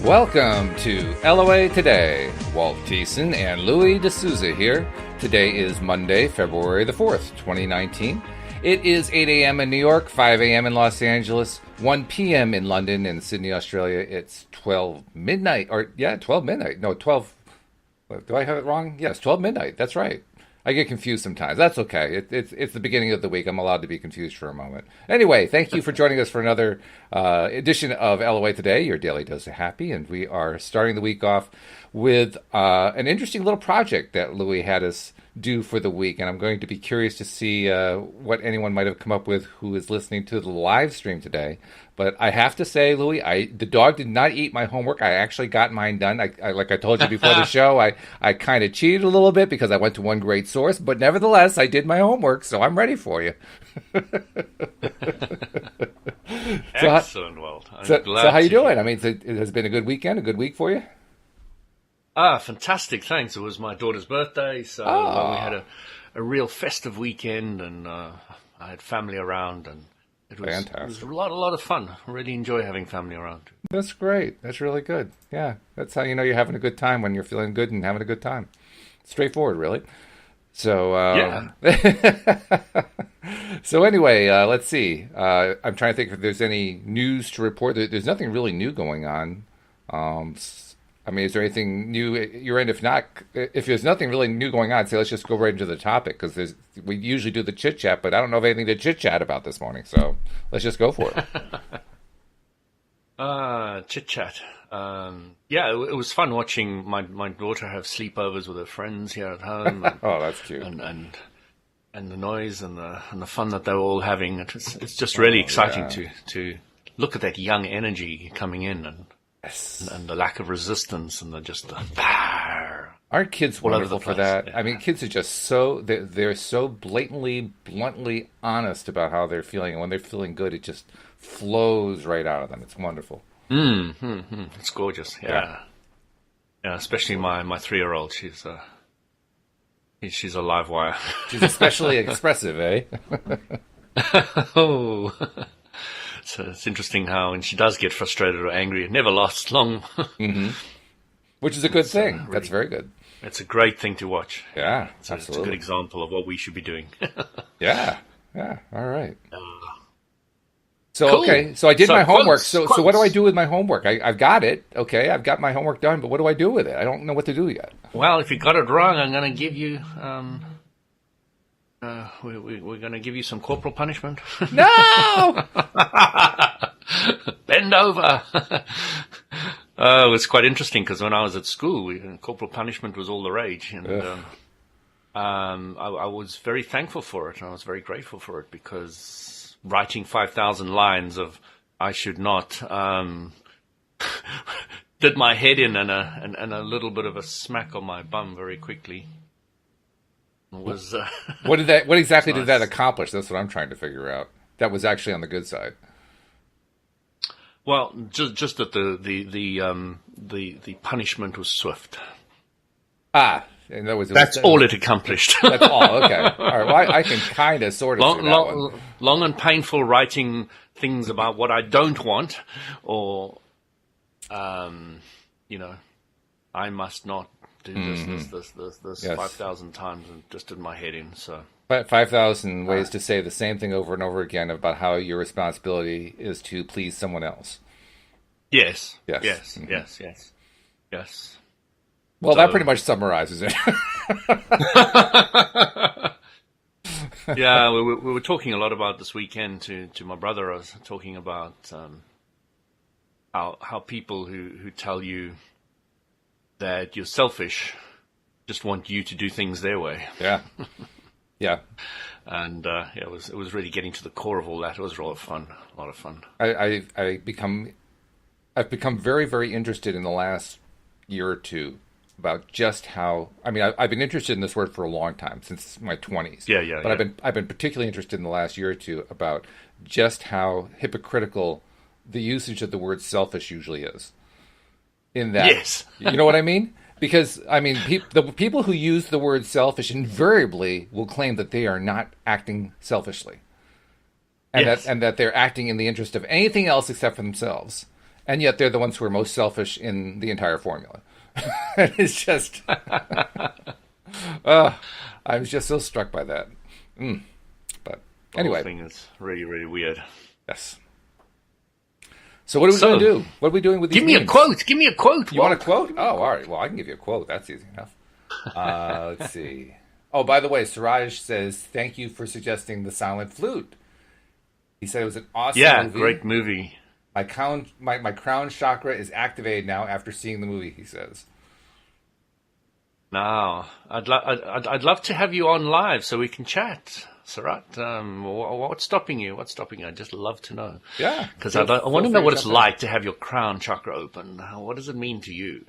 Welcome to LOA Today. Walt Thiessen and Louis D'Souza here. Today is Monday, February the 4th, 2019. It is 8 a.m. in New York, 5 a.m. in Los Angeles, 1 p.m. in London, and Sydney, Australia. It's 12 midnight. No, 12. Do I have it wrong? Yes, 12 midnight. That's right. I get confused sometimes. That's okay. It's the beginning of the week. I'm allowed to be confused for a moment. Anyway, thank you for joining us for another edition of LOA Today, your daily dose of happy. And we are starting the week off with an interesting little project that Louis had us do for the week. And I'm going to be curious to see what anyone might have come up with who is listening to the live stream today. But I have to say, Louis, the dog did not eat my homework. I actually got mine done. I like I told you before the show, I kind of cheated a little bit because I went to one great source. But nevertheless, I did my homework, so I'm ready for you. Excellent, Walt. So how you doing? I mean, it has been a good weekend, a good week for you? Fantastic, thanks. It was my daughter's birthday, so we had a real festive weekend, and I had family around, and it was a lot of fun. I really enjoy having family around. That's great. That's really good. Yeah, that's how you know you're having a good time, when you're feeling good and having a good time. Straightforward, really. So, yeah. So anyway, let's see. I'm trying to think if there's any news to report. There's nothing really new going on. I mean, is there anything new at your end? If not, if there's nothing really new going on, say let's just go right into the topic, because we usually do the chit chat, but I don't know of anything to chit chat about this morning. So let's just go for it. Chit chat. Yeah, it was fun watching my daughter have sleepovers with her friends here at home. And, oh, that's cute. And the noise and the fun that they were all having. It's just really exciting to look at that young energy coming in and the lack of resistance and Aren't kids wonderful for that? Yeah. I mean, kids are just they're so bluntly honest about how they're feeling, and when they're feeling good, it just flows right out of them. It's wonderful. It's gorgeous. Yeah, especially my 3-year-old. She's a live wire. She's especially expressive, eh? Oh. So it's interesting how when she does get frustrated or angry, it never lasts long. Mm-hmm. Which is a good thing. Really, that's very good. It's a great thing to watch. Yeah, absolutely. It's a good example of what we should be doing. Yeah. All right. So, cool. Okay. So I did my homework. So what do I do with my homework? I've got it. Okay. I've got my homework done, but what do I do with it? I don't know what to do yet. Well, if you got it wrong, I'm going to give you... we're going to give you some corporal punishment. No! Bend over. It was quite interesting because when I was at school, corporal punishment was all the rage. And I was very thankful for it. And I was very grateful for it because writing 5,000 lines of I should not did my head in and a little bit of a smack on my bum very quickly. Was what exactly did that accomplish? That's what I'm trying to figure out. That was actually on the good side. Well, just that the punishment was swift. And that's all it accomplished. That's all. Okay. All right. Well, I can kind of sort of see that one. Long and painful writing things about what I don't want, or I must not do this yes. 5,000 times and just did my head in. So 5,000 ways to say the same thing over and over again about how your responsibility is to please someone else. Yes. Yes. Yes. Mm-hmm. Yes. Well, that pretty much summarizes it. Yeah, we were talking a lot about this weekend to my brother. I was talking about how people who tell you that you're selfish just want you to do things their way. Yeah. And it was really getting to the core of all that. It was a lot of fun. I've become very, very interested in the last year or two about just how, I mean, I've been interested in this word for a long time, since my 20s. Yeah. But I've been particularly interested in the last year or two about just how hypocritical the usage of the word selfish usually is. In that, yes. You know what I mean? Because, I mean, the people who use the word selfish invariably will claim that they are not acting selfishly. And, yes. that they're acting in the interest of anything else except for themselves. And yet they're the ones who are most selfish in the entire formula. It's just, I'm just so struck by that. But anyway. The whole thing is really, really weird. Yes. So what are we going to do? What are we doing with these Give me memes? a quote. Give me a quote. You want a quote? Oh, all right. Well, I can give you a quote. That's easy enough. Let's see. Oh, by the way, Suraj says, thank you for suggesting The Silent Flute. He said it was an awesome movie. Yeah, great movie. My crown chakra is activated now after seeing the movie, he says. Now, I'd love to have you on live so we can chat, Sarat. What's stopping you? What's stopping you? I'd just love to know. Yeah. Because I want to know what it's like to have your crown chakra open. What does it mean to you?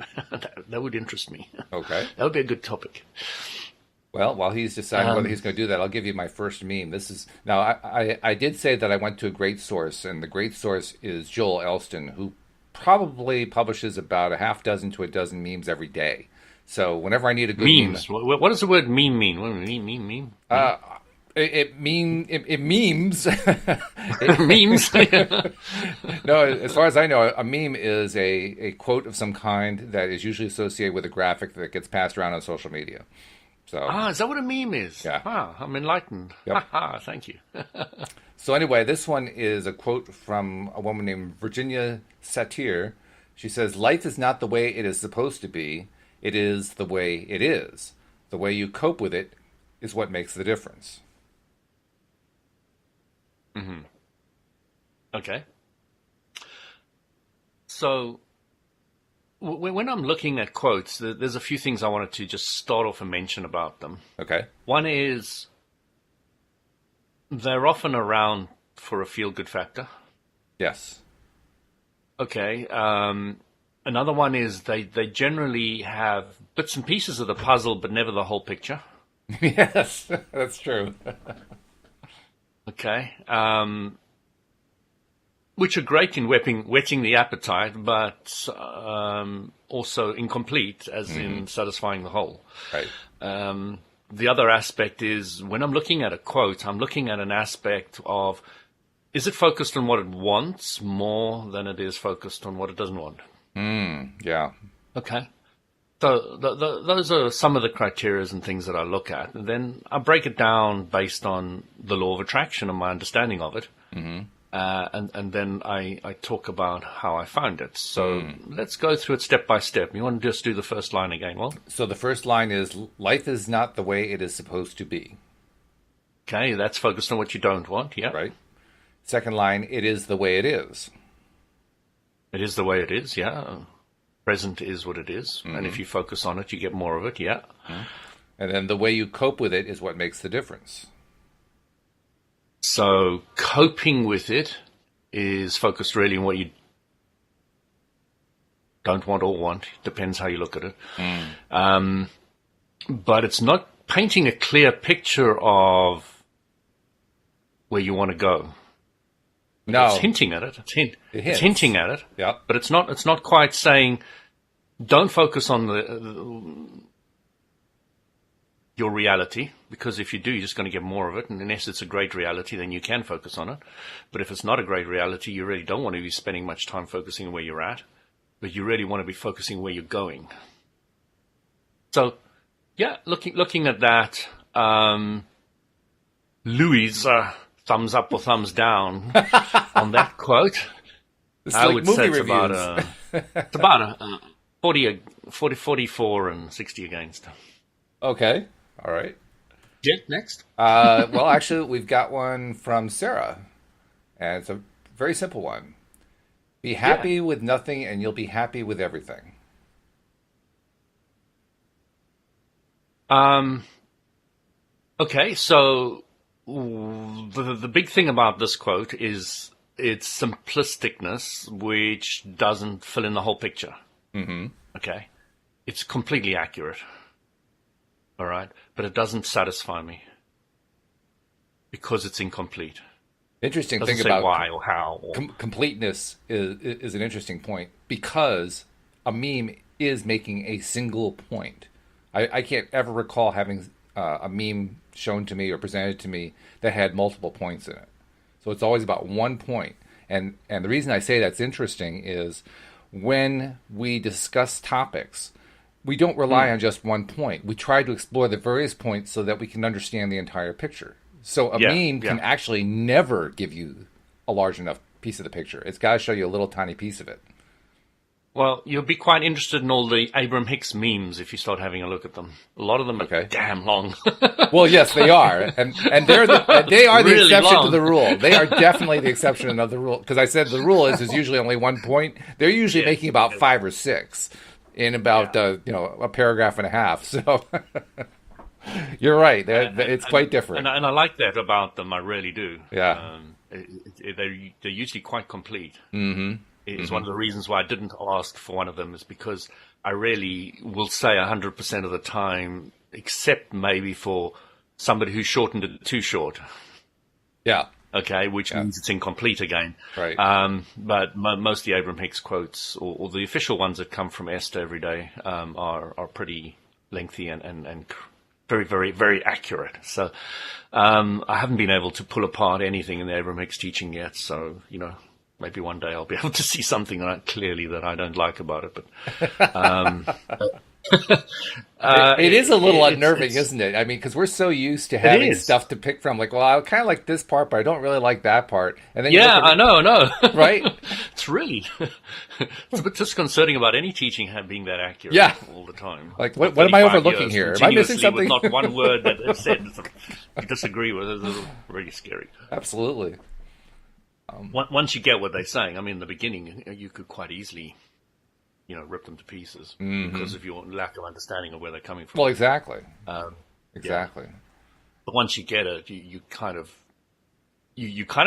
That would interest me. Okay. That would be a good topic. Well, while he's deciding whether he's going to do that, I'll give you my first meme. This is now. I did say that I went to a great source, and the great source is Joel Elston, who probably publishes about a half dozen to a dozen memes every day. So whenever I need a good memes, meme, what does the word meme mean? What does meme? It memes. Memes. No, as far as I know, a meme is a quote of some kind that is usually associated with a graphic that gets passed around on social media. So, is that what a meme is? Yeah. Wow, I'm enlightened. Yep. Thank you. So anyway, this one is a quote from a woman named Virginia Satir. She says, "Life is not the way it is supposed to be. It is the way it is. The way you cope with it is what makes the difference." Mm-hmm. Okay. So, when I'm looking at quotes, there's a few things I wanted to just start off and mention about them. Okay. One is they're often around for a feel-good factor. Yes. Okay. Another one is they generally have bits and pieces of the puzzle, but never the whole picture. Yes, that's true. Okay. Which are great in whetting the appetite, but also incomplete, as in satisfying the whole. Right. The other aspect is when I'm looking at a quote, I'm looking at an aspect of, is it focused on what it wants more than it is focused on what it doesn't want? Yeah. Okay. So those are some of the criteria and things that I look at. And then I break it down based on the law of attraction and my understanding of it. And then I talk about how I found it. So let's go through it step by step. You want to just do the first line again, Walt? So the first line is, life is not the way it is supposed to be. Okay, that's focused on what you don't want, yeah. Right. Second line, it is the way it is. It is the way it is, yeah. Present is what it is. And if you focus on it, you get more of it, yeah. And then the way you cope with it is what makes the difference. So coping with it is focused really on what you don't want or want. Depends how you look at it. But it's not painting a clear picture of where you want to go. No. It's hinting at it. It's hinting at it. Yep. But it's not quite saying, don't focus on your reality, because if you do, you're just going to get more of it. And unless it's a great reality, then you can focus on it. But if it's not a great reality, you really don't want to be spending much time focusing on where you're at, but you really want to be focusing where you're going. So, yeah, looking at that, Louis' thumbs up or thumbs down on that quote. I would say it's about a 44 and 60 against. Okay. All right. Yeah, next. Well, actually, we've got one from Sarah, and it's a very simple one. Be happy with nothing, and you'll be happy with everything. Okay, so the big thing about this quote is its simplisticness, which doesn't fill in the whole picture. Okay, it's completely accurate. All right, but it doesn't satisfy me because it's incomplete. Interesting thing say about why or how. Or... completeness is an interesting point, because a meme is making a single point. I can't ever recall having a meme shown to me or presented to me that had multiple points in it. So it's always about one point. And the reason I say that's interesting is when we discuss topics, we don't rely on just one point. We try to explore the various points so that we can understand the entire picture. So a meme can actually never give you a large enough piece of the picture. It's got to show you a little tiny piece of it. Well, you'll be quite interested in all the Abraham Hicks memes if you start having a look at them. A lot of them are damn long. Well, yes, they are, and they are the Really exception long. to the rule. They are definitely the exception of the rule, because I said the rule is usually only 1 point. They're usually making about 5 or 6 in about a paragraph and a half. So you're right; it's quite different. And I like that about them. I really do. Yeah, they're usually quite complete. Mm-hmm. It's one of the reasons why I didn't ask for one of them, is because I really will say 100% of the time, except maybe for somebody who shortened it too short. Yeah. Okay, which means it's incomplete again. Right. But most of the Abraham Hicks quotes, or the official ones that come from Esther every day, are pretty lengthy and very, very, very accurate. So I haven't been able to pull apart anything in the Abraham Hicks teaching yet. So, maybe one day I'll be able to see something clearly that I don't like about it. But it is a little unnerving, isn't it? I mean, because we're so used to having stuff to pick from. Like, well, I kind of like this part, but I don't really like that part. And then I know. Right? It's really it's a bit disconcerting about any teaching being that accurate all the time. Like, what am I overlooking here? Am I missing something? With not one word that is said you disagree with. It's really scary. Absolutely. Once you get what they're saying, I mean, in the beginning, you could quite easily, rip them to pieces because of your lack of understanding of where they're coming from. Well, exactly. Exactly. But once you get it, you kind of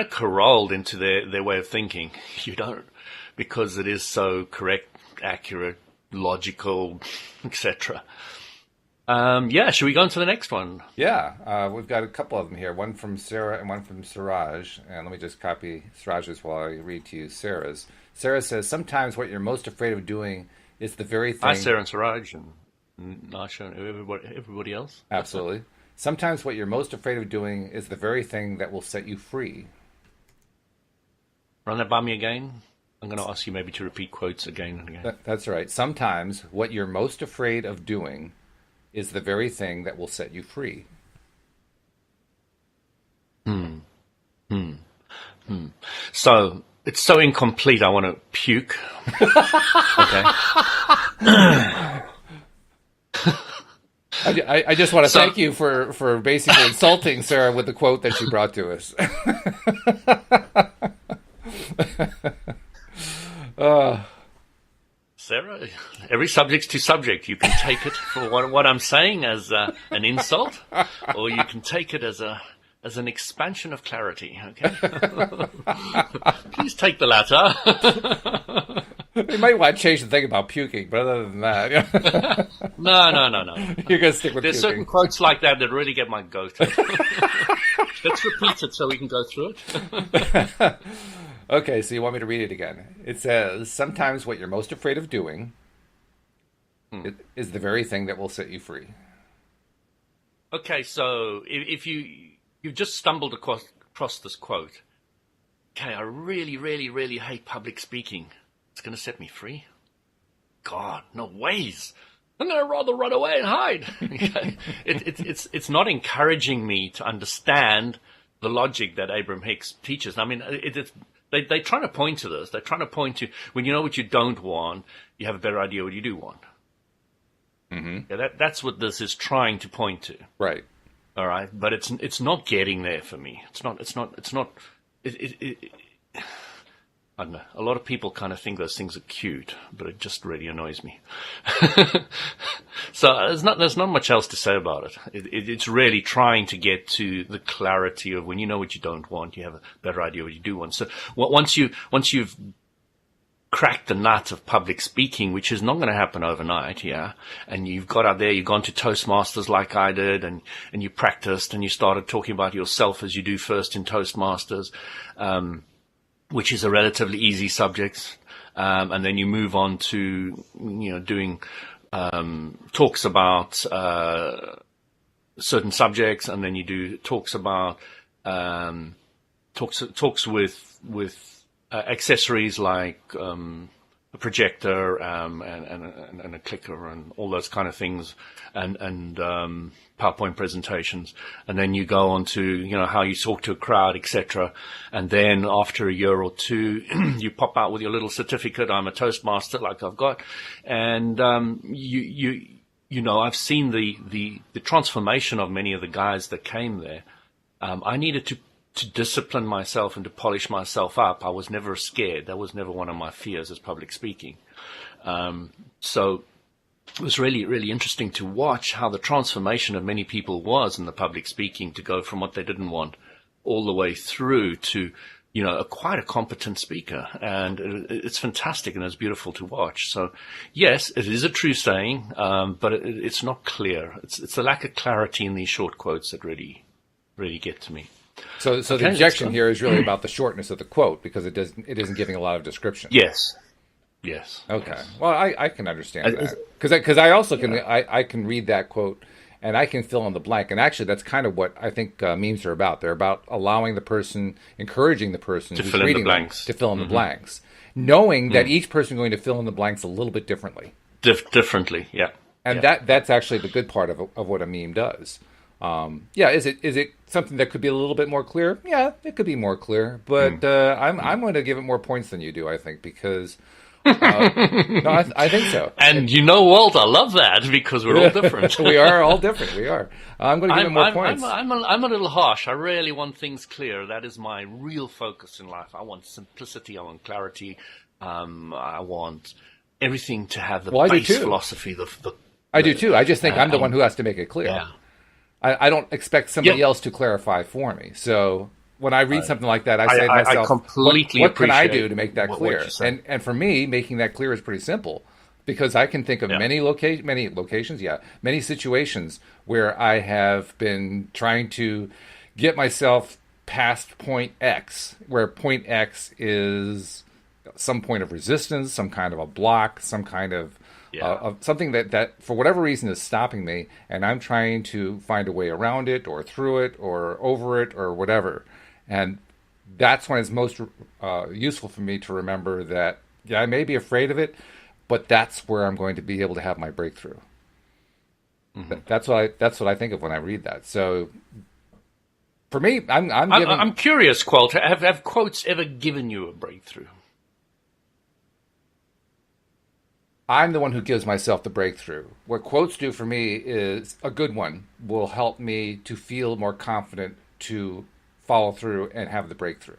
corralled into their way of thinking. You don't, because it is so correct, accurate, logical, etc. Should we go on to the next one? Yeah, we've got a couple of them here. One from Sarah and one from Siraj. And let me just copy Siraj's while I read to you Sarah's. Sarah says, sometimes what you're most afraid of doing is the very thing... Hi, Sarah and Siraj, and Nasha and everybody else. Absolutely. Sometimes what you're most afraid of doing is the very thing that will set you free. Run that by me again. I'm going to ask you maybe to repeat quotes again and again. That's right. Sometimes what you're most afraid of doing is the very thing that will set you free. So it's so incomplete, I want to puke. Okay. I just want to thank you for basically insulting Sarah with the quote that she brought to us. Sarah, every subject's to subject. You can take it for what I'm saying as an insult, or you can take it as an expansion of clarity. Okay, please take the latter. You might want to change the thing about puking, but other than that, no. You're going to stick with There's puking. certain quotes like that really get my goat. Let's repeat it so we can go through it. Okay, so you want me to read it again. It says, sometimes what you're most afraid of doing is the very thing that will set you free. Okay, so if you've just stumbled across this quote, okay, I really, really, really hate public speaking. It's going to set me free? God, no ways. I'm going to rather run away and hide. Okay? It's not encouraging me to understand the logic that Abraham Hicks teaches. I mean, they're trying to point to this. They're trying to point to when you know what you don't want, you have a better idea what you do want. Mm-hmm. Yeah, that's what this is trying to point to. Right. All right, but it's not getting there for me. It's not. I don't know. A lot of people kind of think those things are cute, but it just really annoys me. So there's not much else to say about it. It's really trying to get to the clarity of when you know what you don't want, you have a better idea what you do want. So once you've cracked the nut of public speaking, which is not going to happen overnight, yeah, and you've got out there, you've gone to Toastmasters like I did, and you practiced, and you started talking about yourself as you do first in Toastmasters, which is a relatively easy subject, and then you move on to doing talks about certain subjects, and then you do talks about talks with accessories like a projector and a clicker and all those kind of things, and PowerPoint presentations, and then you go on to how you talk to a crowd, etc. And then after a year or two, you pop out with your little certificate. I'm a Toastmaster, like I've got, and I've seen the transformation of many of the guys that came there. I needed to discipline myself and to polish myself up. I was never scared. That was never one of my fears, as public speaking. So it was really, really interesting to watch how the transformation of many people was in the public speaking, to go from what they didn't want all the way through to, quite a competent speaker. And it's fantastic and it's beautiful to watch. So yes, it is a true saying, but it's not clear. It's the lack of clarity in these short quotes that really, really get to me. So okay, the objection here is really about the shortness of the quote, because it isn't giving a lot of description. Yes. Okay. Yes. Well, I can understand that, because I also can I can read that quote and I can fill in the blank. And actually, that's kind of what I think memes are about. They're about encouraging the person to who's fill in reading the blanks, to fill in the blanks, knowing that each person is going to fill in the blanks a little bit differently. Differently, yeah. And that's actually the good part of what a meme does. Is it something that could be a little bit more clear? Yeah, it could be more clear, but I'm going to give it more points than you do, I think, because no, I think so. And Walt, I love that, because we're all different. We are all different. We are. I'm going to give it more points. I'm a little harsh. I really want things clear. That is my real focus in life. I want simplicity. I want clarity. I want everything to have the base philosophy. I do too. I just think I'm the one who has to make it clear. Yeah. I don't expect somebody else to clarify for me. So when I read something like that, I say to myself, I completely what can I do to make that clear? And for me, making that clear is pretty simple, because I can think of many situations where I have been trying to get myself past point X, where point X is some point of resistance, some kind of a block, some kind of something that for whatever reason is stopping me, and I'm trying to find a way around it or through it or over it or whatever. And that's when it's most useful for me to remember that, I may be afraid of it, but that's where I'm going to be able to have my breakthrough. Mm-hmm. That's what I think of when I read that. So for me, I'm curious, Qualt, have quotes ever given you a breakthrough? I'm the one who gives myself the breakthrough. What quotes do for me is a good one will help me to feel more confident to follow through and have the breakthrough.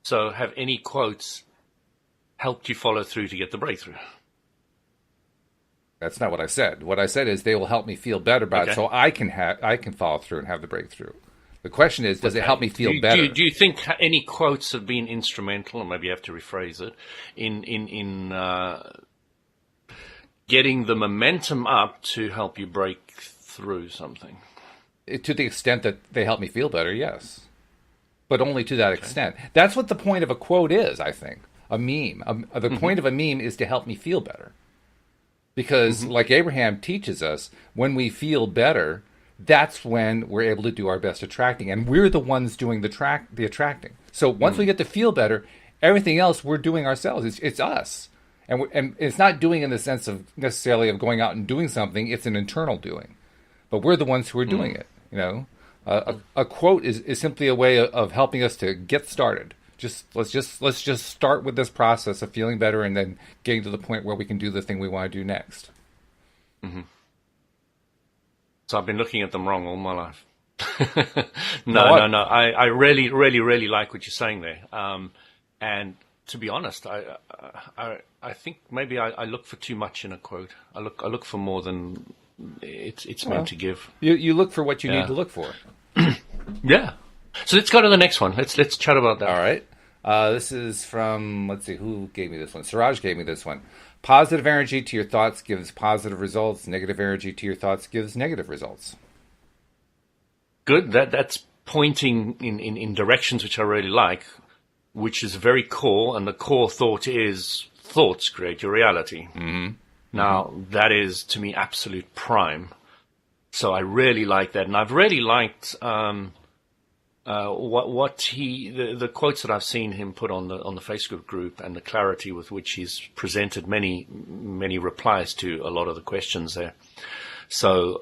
So have any quotes helped you follow through to get the breakthrough? That's not what I said. What I said is they will help me feel better about it, so I can follow through and have the breakthrough. The question is, does it help me feel better? Do you think any quotes have been instrumental, or maybe you have to rephrase it, in getting the momentum up to help you break through something? To the extent that they help me feel better, yes. But only to that extent. That's what the point of a quote is, I think. A meme. The point of a meme is to help me feel better. Because, like Abraham teaches us, when we feel better, that's when we're able to do our best attracting. And we're the ones doing the attracting. So once we get to feel better, everything else we're doing ourselves. It's us. And it's not doing in the sense of necessarily of going out and doing something. It's an internal doing. But we're the ones who are doing it. A quote is simply a way of helping us to get started. Let's just start with this process of feeling better, and then getting to the point where we can do the thing we want to do next. Mm-hmm. So I've been looking at them wrong all my life. No. I really, really, really like what you're saying there. And to be honest, I think maybe I look for too much in a quote. I look for more than it's meant to give. You look for what you need to look for. Yeah. So let's go to the next one. Let's chat about that. All right. This is from, let's see, who gave me this one? Siraj gave me this one. Positive energy to your thoughts gives positive results. Negative energy to your thoughts gives negative results. Good. That's pointing in directions which I really like, which is very core. And the core thought is thoughts create your reality. Mm-hmm. Now, that is, to me, absolute prime. So I really like that. And I've really liked the quotes that I've seen him put on the Facebook group, and the clarity with which he's presented many replies to a lot of the questions there. So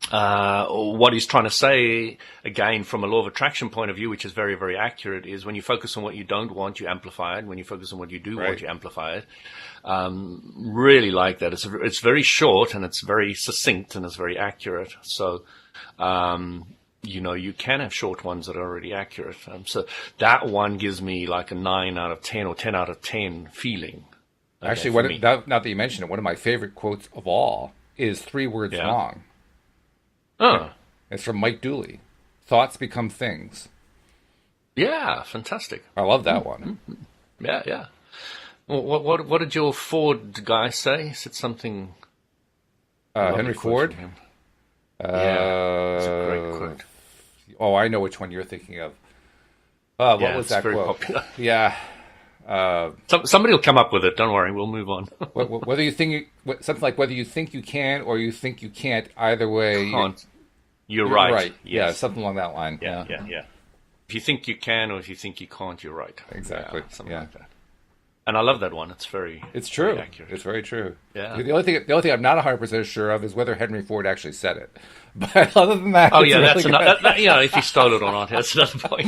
what he's trying to say, again, from a law of attraction point of view, which is very, very accurate, is when you focus on what you don't want, you amplify it. When you focus on what you do want, you amplify it. Really like that. It's very short, and it's very succinct, and it's very accurate. So, you can have short ones that are already accurate. So that one gives me like a 9 out of 10 or 10 out of 10 feeling. Actually, now that you mention it, one of my favorite quotes of all is 3 words long. Oh. It's from Mike Dooley. Thoughts become things. Yeah, fantastic. I love that one. Yeah, yeah. Well, what did your Ford guy say? He said something... Henry Ford? Yeah, it's a great quote. Oh, I know which one you're thinking of. What was that quote? Popular. Yeah. Somebody will come up with it. Don't worry, we'll move on. Whether you think something like whether you think you can or you think you can't, either way, you're right. Right. Yes. Yeah, something along that line. Yeah. If you think you can or if you think you can't, you're right. Exactly. Yeah, something like that. And I love that one. It's true. Very accurate. It's very true. Yeah. The only thing I'm not 100% sure of is whether Henry Ford actually said it. But other than that, oh yeah, that's another. If he stole it or not, that's another point.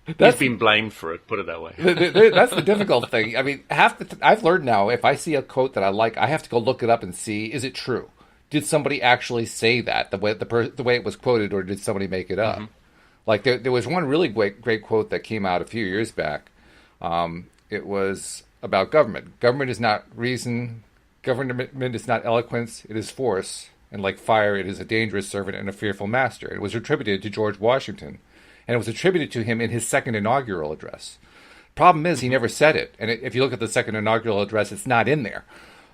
He's been blamed for it. Put it that way. That's the difficult thing. I mean, I've learned now, if I see a quote that I like, I have to go look it up and see, is it true? Did somebody actually say that the way it was quoted, or did somebody make it up? Mm-hmm. Like there was one really great quote that came out a few years back. It was about government. Government is not reason. Government is not eloquence. It is force. And like fire, it is a dangerous servant and a fearful master. It was attributed to George Washington. And it was attributed to him in his second inaugural address. Problem is, he never said it. And if you look at the second inaugural address, it's not in there.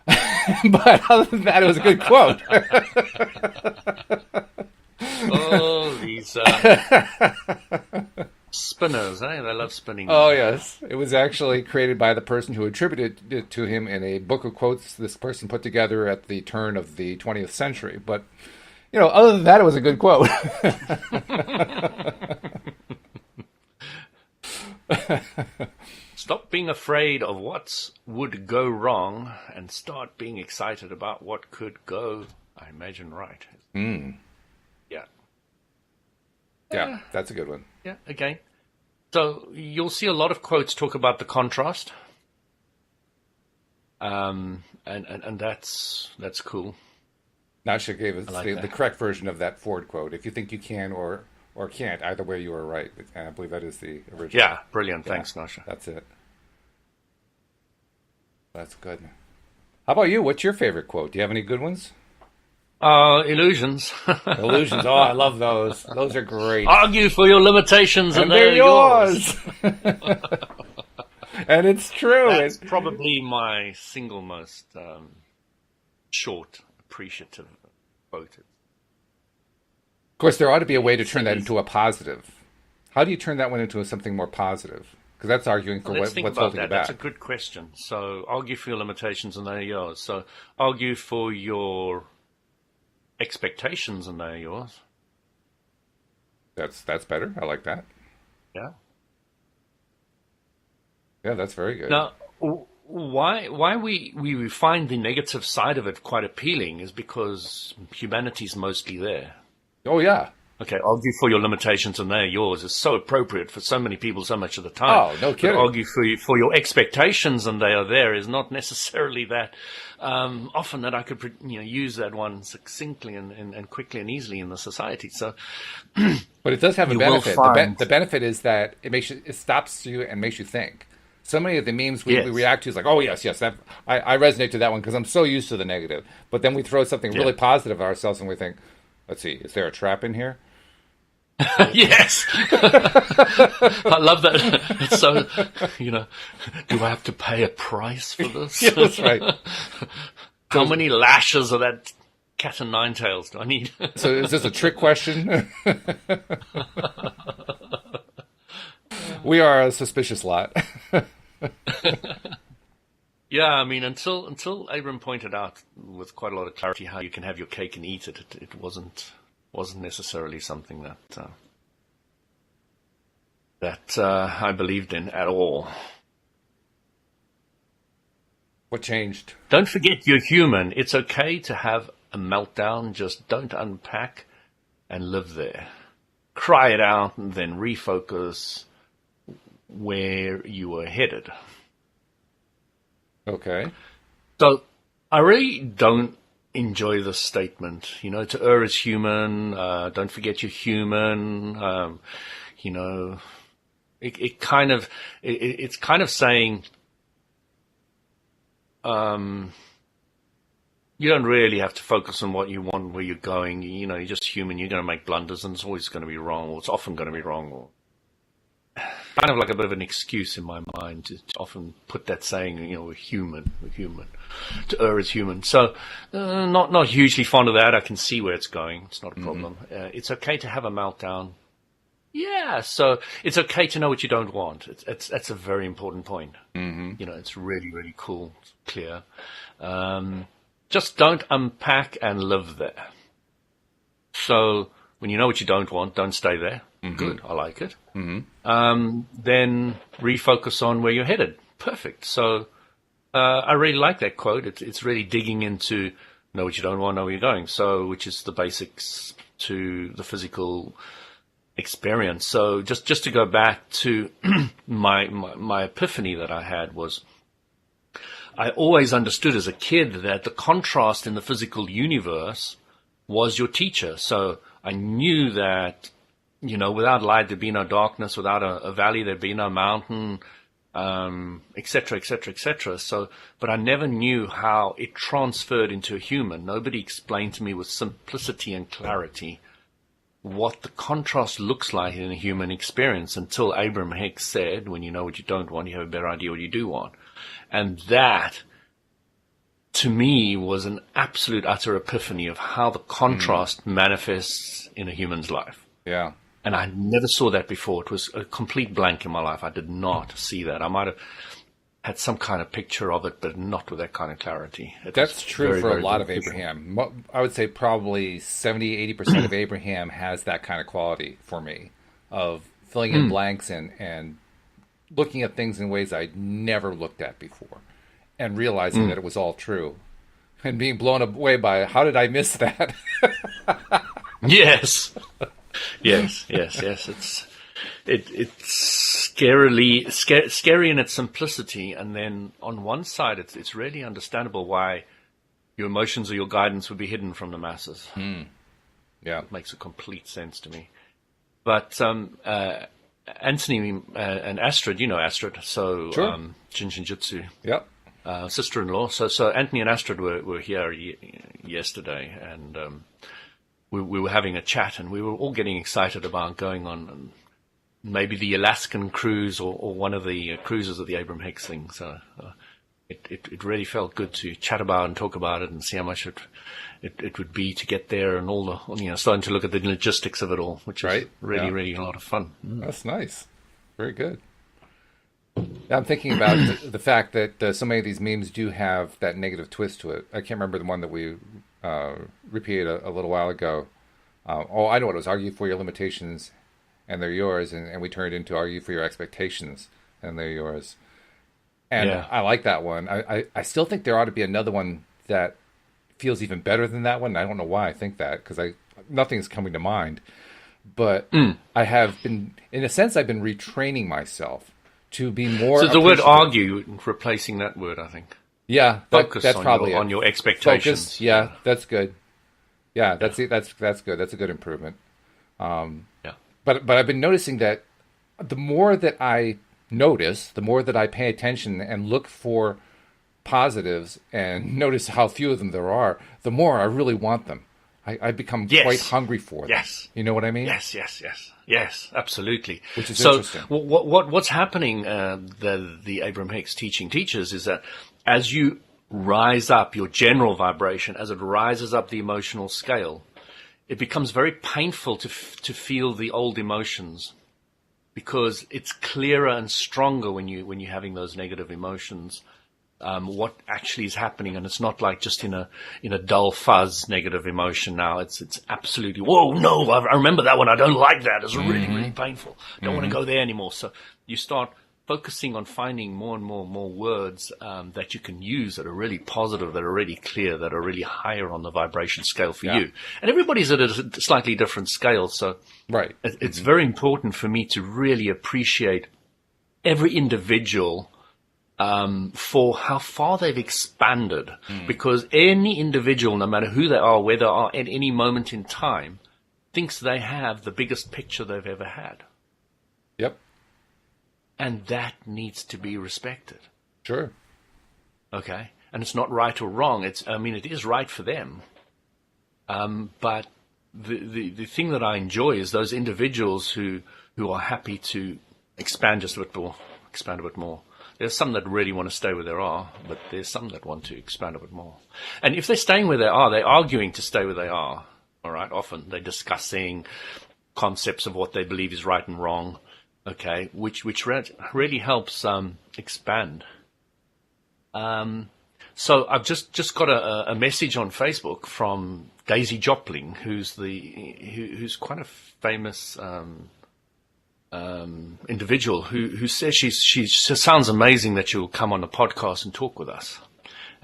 But other than that, it was a good quote. Oh, these spinners, eh? They love spinning. Oh, yes. It was actually created by the person who attributed it to him in a book of quotes this person put together at the turn of the 20th century. But, other than that, it was a good quote. Stop being afraid of what would go wrong and start being excited about what could go, I imagine, right. Mm. Yeah. Yeah, that's a good one. Yeah, again. So you'll see a lot of quotes talk about the contrast. And that's cool. Nasha gave us the correct version of that Ford quote. If you think you can or can't, either way you are right. And I believe that is the original. Yeah, brilliant. Thanks, Nasha. That's it. That's good. How about you? What's your favorite quote? Do you have any good ones? Illusions. Illusions. Oh, I love those. Those are great. Argue for your limitations and they're yours. And it's true. That's probably my single most short, appreciative quote. Of course, there ought to be a way to turn that into a positive. How do you turn that one into something more positive? Because that's arguing for what's holding you back. That's a good question. So argue for your limitations and they're yours. So argue for your expectations and they're yours. That's better. I like that. Yeah. Yeah, that's very good. Now, why we find the negative side of it quite appealing is because humanity's mostly there. Oh, yeah. Okay, argue for your limitations and they're yours is so appropriate for so many people so much of the time. Oh, no kidding. But argue for your expectations and they are there is not necessarily that often that I could use that one succinctly and quickly and easily in the society. So, but it does have a benefit. The benefit is that it stops you and makes you think. So many of the memes we react to is like, oh, yes, I resonate to that one because I'm so used to the negative. But then we throw something really positive at ourselves and we think, let's see, is there a trap in here? Yes. I love that. It's so, do I have to pay a price for this? Yeah, that's right. How many lashes of that cat and nine tails do I need? So is this a trick question? We are a suspicious lot. Yeah, I mean, until Abram pointed out with quite a lot of clarity how you can have your cake and eat it, it wasn't wasn't necessarily something that I believed in at all. What changed? Don't forget you're human. It's okay to have a meltdown. Just don't unpack and live there. Cry it out and then refocus where you were headed. Okay. So I really don't enjoy this statement. To err is human. Don't forget you're human. It's kind of saying, you don't really have to focus on what you want, where you're going. You're just human. You're going to make blunders, and it's always going to be wrong, or it's often going to be wrong, or kind of like a bit of an excuse in my mind to often put that saying, we're human. To err is human. So, not hugely fond of that. I can see where it's going. It's not a problem. It's okay to have a meltdown. Yeah, so it's okay to know what you don't want. That's a very important point. Mm-hmm. It's really, really cool, it's clear. Just don't unpack and live there. So when you know what you don't want, don't stay there. Mm-hmm. Good, I like it. Mm-hmm. Then refocus on where you're headed. Perfect. So I really like that quote. It's really digging into know what you don't want, know where you're going. So, which is the basics to the physical experience. So just to go back to my epiphany that I had was, I always understood as a kid that the contrast in the physical universe was your teacher. So I knew that, without light there'd be no darkness, without a valley there'd be no mountain, et cetera, et cetera, et cetera. So, but I never knew how it transferred into a human. Nobody explained to me with simplicity and clarity what the contrast looks like in a human experience until Abraham Hicks said, when you know what you don't want, you have a better idea what you do want. And that, to me, was an absolute utter epiphany of how the contrast manifests in a human's life. Yeah. And I never saw that before. It was a complete blank in my life. I did not see that. I might have had some kind of picture of it, but not with that kind of clarity. That's true for a lot of Abraham. I would say probably 70, 80% of Abraham has that kind of quality for me, of filling in blanks and looking at things in ways I'd never looked at before and realizing that it was all true and being blown away by, how did I miss that? Yes. Yes. It's scary in its simplicity, and then on one side, it's really understandable why your emotions or your guidance would be hidden from the masses. Yeah, it makes a complete sense to me. But Anthony and Astrid, Astrid, so sure. Jinshinjutsu, yep, sister-in-law. So Anthony and Astrid were here yesterday, and we were having a chat, and we were all getting excited about going on maybe the Alaskan cruise or one of the cruises of the Abraham Hicks thing. So it really felt good to chat about and talk about it and see how much it would be to get there, and all the, starting to look at the logistics of it all, which is really a lot of fun. That's nice. Very good. I'm thinking about the fact that so many of these memes do have that negative twist to it. I can't remember the one that we repeated a little while ago. I know what it was. Argue for your limitations and they're yours, and we turned it into argue for your expectations and they're yours. And I like that one. I still think there ought to be another one that feels even better than that one. I don't know why I think that, because nothing's coming to mind. But I have been, in a sense, I've been retraining myself to be more. So the word argue, replacing that word, I think. Yeah, focus that's on probably on your expectations. Focus, yeah, that's good. Yeah, that's good. That's a good improvement. But I've been noticing that the more that I notice, the more that I pay attention and look for positives and notice how few of them there are, the more I really want them. I become quite hungry for them. Yes. You know what I mean? Yes, absolutely. Which is interesting. So what's happening, the Abraham Hicks teaching teaches, is that as you rise up your general vibration, as it rises up the emotional scale, it becomes very painful to feel the old emotions, because it's clearer and stronger when you're having those negative emotions. what actually is happening, and it's not like just in a dull fuzz negative emotion. Now it's absolutely, whoa, no, I remember that one. I don't like that. It's really, really painful. Don't want to go there anymore. So you start focusing on finding more and more words that you can use that are really positive, that are really clear, that are really higher on the vibration scale for you. And everybody's at a slightly different scale. So it's very important for me to really appreciate every individual for how far they've expanded. Because any individual, no matter who they are, where they are at any moment in time, thinks they have the biggest picture they've ever had. Yep. And that needs to be respected. Sure. Okay? And it's not right or wrong. It is right for them. But the thing that I enjoy is those individuals who are happy to expand just a bit more. There's some that really want to stay where they are, but there's some that want to expand a bit more. And if they're staying where they are, they're arguing to stay where they are. All right? Often they're discussing concepts of what they believe is right and wrong. Okay, which really helps expand. So I've just got a message on Facebook from Daisy Jopling, who's quite a famous individual who says she sounds amazing that she'll come on the podcast and talk with us.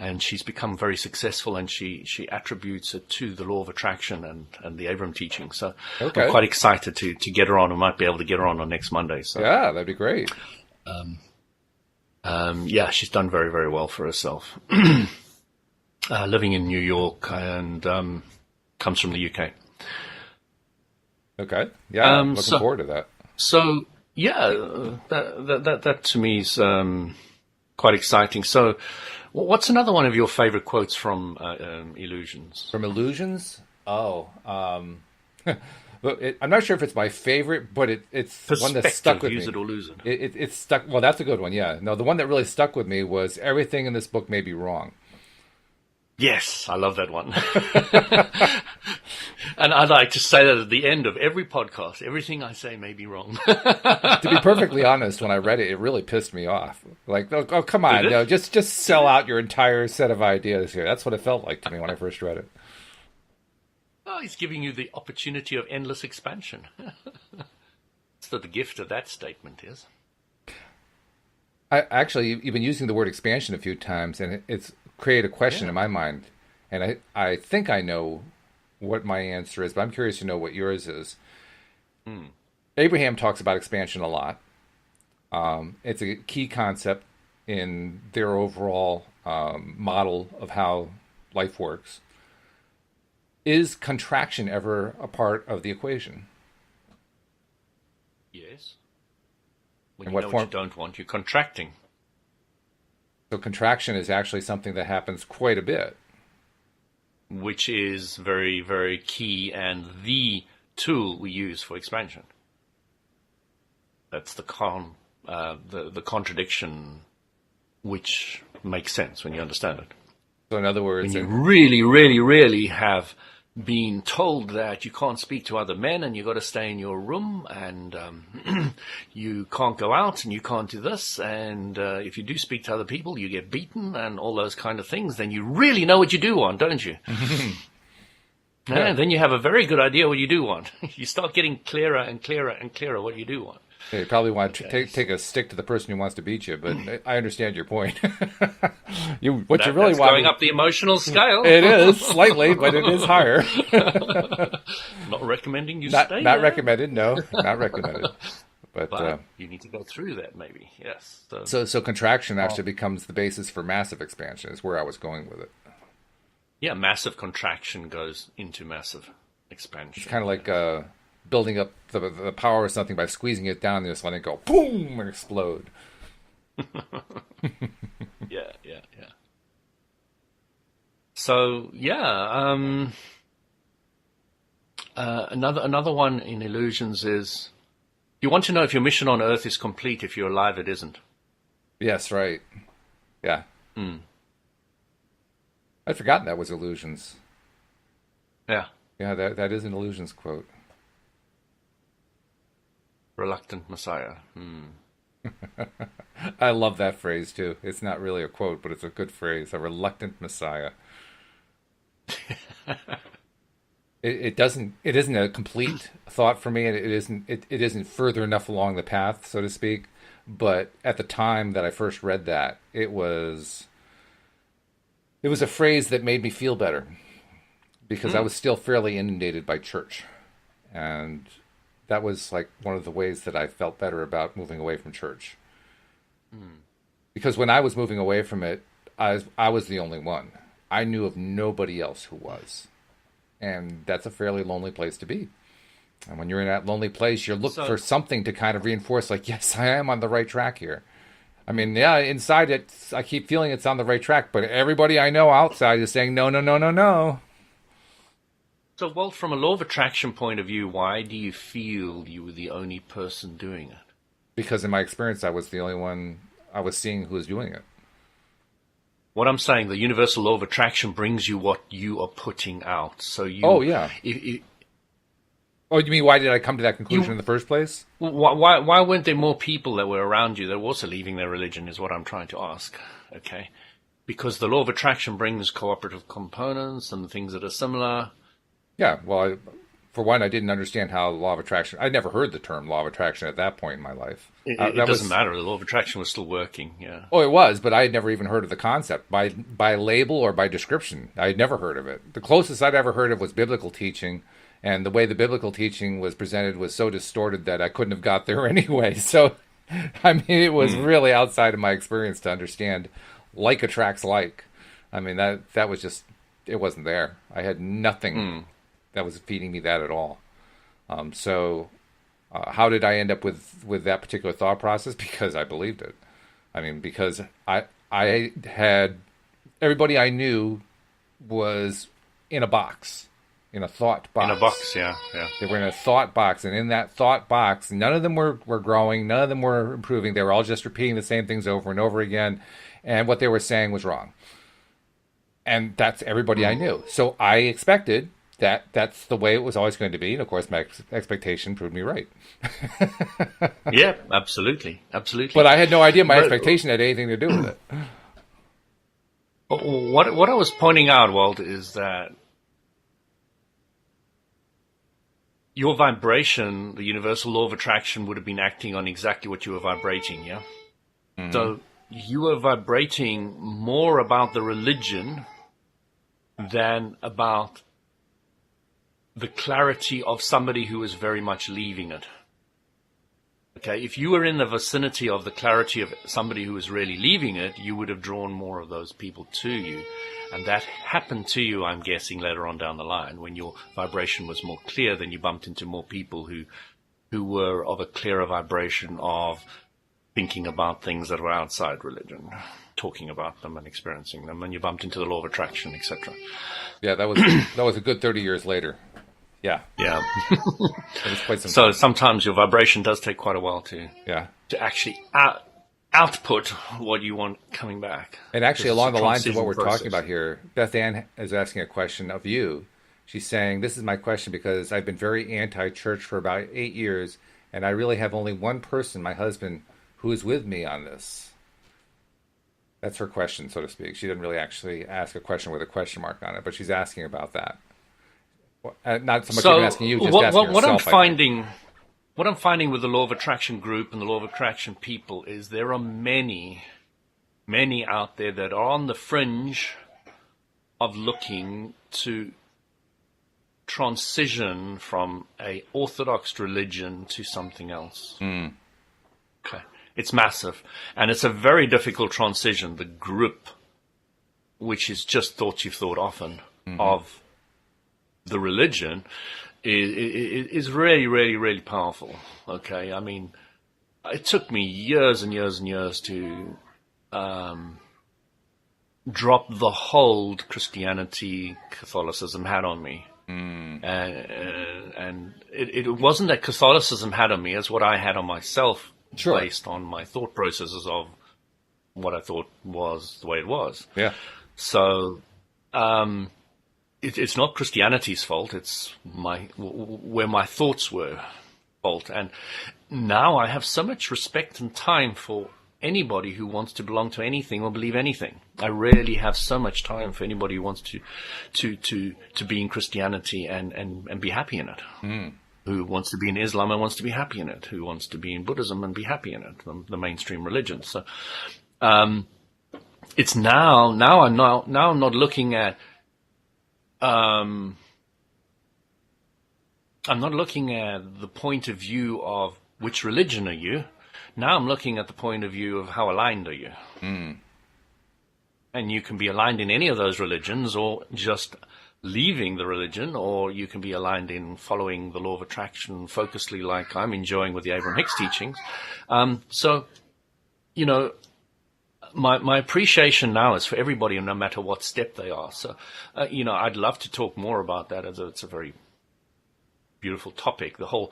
And she's become very successful, and she attributes it to the law of attraction and the Abraham teaching. So I'm quite excited to get her on. I might be able to get her on next Monday. So yeah, that'd be great. She's done very, very well for herself. Living in New York and comes from the UK. Okay. Yeah, I'm looking forward to that. So yeah, that to me is quite exciting. So. What's another one of your favorite quotes from Illusions? From Illusions? Oh, I'm not sure if it's my favorite, but it's one that stuck with me. Use it or lose it. It's stuck. Well, that's a good one. Yeah. No, the one that really stuck with me was everything in this book may be wrong. Yes, I love that one. And I like to say that at the end of every podcast. Everything I say may be wrong. To be perfectly honest, when I read it, it really pissed me off. Like, oh come on, no, just sell out your entire set of ideas here. That's what it felt like to me when I first read it. Oh, he's giving you the opportunity of endless expansion. That's what the gift of that statement is. You've been using the word expansion a few times, and it's created a question in my mind. And I think I know what my answer is, but I'm curious to know what yours is. Abraham talks about expansion a lot. It's a key concept in their overall model of how life works. Is contraction ever a part of the equation? Yes. When you know what you don't want, you're contracting. So contraction is actually something that happens quite a bit. Which is very, very key and the tool we use for expansion. That's the contradiction which makes sense when you understand it. So in other words... When you really, really, really have been told that you can't speak to other men and you've got to stay in your room and you can't go out and you can't do this, and if you do speak to other people you get beaten and all those kind of things, then you really know what you do want, don't you? And then you have a very good idea what you do want. You start getting clearer and clearer and clearer what you do want. Yeah, you probably want to take a stick to the person who wants to beat you, but I understand your point. That's going up the emotional scale. It is slightly, but it is higher. Not recommending you stay. Not recommended. No, not recommended. But you need to go through that, maybe. Yes. So contraction actually becomes the basis for massive expansion. Is where I was going with it. Yeah, massive contraction goes into massive expansion. It's kind of like building up the power of something by squeezing it down and just letting it go boom and explode. Yeah. So another one in Illusions is, you want to know if your mission on Earth is complete. If you're alive, it isn't. Yes, right. Yeah. I'd forgotten that was Illusions. Yeah. Yeah, that is an Illusions quote. Reluctant Messiah. I love that phrase too. It's not really a quote, but it's a good phrase. A reluctant Messiah. It isn't a complete thought for me, and it isn't further enough along the path, so to speak. But at the time that I first read that, it was a phrase that made me feel better because I was still fairly inundated by church, and that was like one of the ways that I felt better about moving away from church. Because when I was moving away from it, I was the only one. I knew of nobody else who was. And that's a fairly lonely place to be. And when you're in that lonely place, you're looking for something to kind of reinforce, like, yes, I am on the right track here. I mean, yeah, inside it, I keep feeling it's on the right track, but everybody I know outside is saying, no, no, no, no, no. So, Walt, from a law of attraction point of view, why do you feel you were the only person doing it? Because in my experience, I was the only one I was seeing who was doing it. What I'm saying, the universal law of attraction brings you what you are putting out. So you. Oh yeah. Oh, you mean why did I come to that conclusion in the first place? Why weren't there more people that were around you that were also leaving their religion? Is what I'm trying to ask. Okay, because the law of attraction brings cooperative components and things that are similar. Yeah. Well, for one, I didn't understand how law of attraction. I'd never heard the term law of attraction at that point in my life. It doesn't matter. The law of attraction was still working. Yeah. Oh, it was, but I had never even heard of the concept by label or by description. I had never heard of it. The closest I'd ever heard of was biblical teaching, and the way the biblical teaching was presented was so distorted that I couldn't have got there anyway. So, I mean, it was really outside of my experience to understand like attracts like. I mean, that was just, it wasn't there. I had nothing that was feeding me that at all. How did I end up with that particular thought process? Because I believed it. I mean, because I had everybody I knew was in a box, in a thought box. In a box, yeah. They were in a thought box, and in that thought box, none of them were growing, none of them were improving. They were all just repeating the same things over and over again, and what they were saying was wrong. And that's everybody I knew. So I expected that's the way it was always going to be. And, of course, my expectation proved me right. Yeah, absolutely. Absolutely. But I had no idea my expectation had anything to do with it. What I was pointing out, Walt, is that your vibration, the universal law of attraction, would have been acting on exactly what you were vibrating, yeah? Mm-hmm. So you were vibrating more about the religion than about the clarity of somebody who is very much leaving it. Okay, if you were in the vicinity of the clarity of somebody who is really leaving it, you would have drawn more of those people to you. And that happened to you, I'm guessing, later on down the line. When your vibration was more clear, then you bumped into more people who were of a clearer vibration of thinking about things that were outside religion, talking about them and experiencing them, and you bumped into the law of attraction, etc. Yeah, that was a good 30 years later. Yeah. Yeah. It was quite some so time. Sometimes your vibration does take quite a while to actually output what you want coming back. And actually, along the lines of what we're talking about here, Beth Ann is asking a question of you. She's saying, this is my question because I've been very anti-church for about 8 years, and I really have only one person, my husband, who is with me on this. That's her question, so to speak. She didn't really actually ask a question with a question mark on it, but she's asking about that. Not so much even asking you, just asking herself. What I'm finding with the law of attraction group and the law of attraction people is there are many out there that are on the fringe of looking to transition from a orthodox religion to something else. Okay. It's massive. And it's a very difficult transition. The group, which is just thoughts you've thought often of the religion, is really, really, really powerful. Okay. I mean, it took me years and years and years to drop the hold Christianity, Catholicism had on me. And it wasn't that Catholicism had on me, it's what I had on myself. Sure. Based on my thought processes of what I thought was the way it was. Yeah. So it's not Christianity's fault. It's where my thoughts were. fault. And now I have so much respect and time for anybody who wants to belong to anything or believe anything. I really have so much time for anybody who wants to be in Christianity and be happy in it. Who wants to be in Islam and wants to be happy in it. Who wants to be in Buddhism and be happy in it, the mainstream religion. So it's now I'm not looking at I'm not looking at the point of view of which religion are you. Now I'm looking at the point of view of how aligned are you. And you can be aligned in any of those religions, or just leaving the religion, or you can be aligned in following the law of attraction focusedly, like I'm enjoying with the Abraham Hicks teachings. So, you know, my appreciation now is for everybody, no matter what step they are. So, you know, I'd love to talk more about that, as it's a very beautiful topic. The whole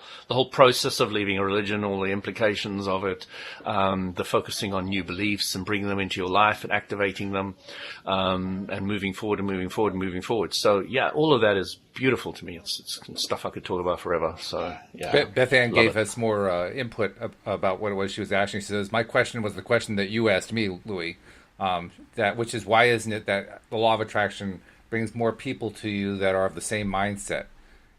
process of leaving a religion, all the implications of it, the focusing on new beliefs and bringing them into your life and activating them, and moving forward. So yeah, all of that is beautiful to me. It's stuff I could talk about forever. So yeah. Beth Ann gave us more input about what it was she was asking. She says, my question was the question that you asked me, Louis, which is, why isn't it that the law of attraction brings more people to you that are of the same mindset?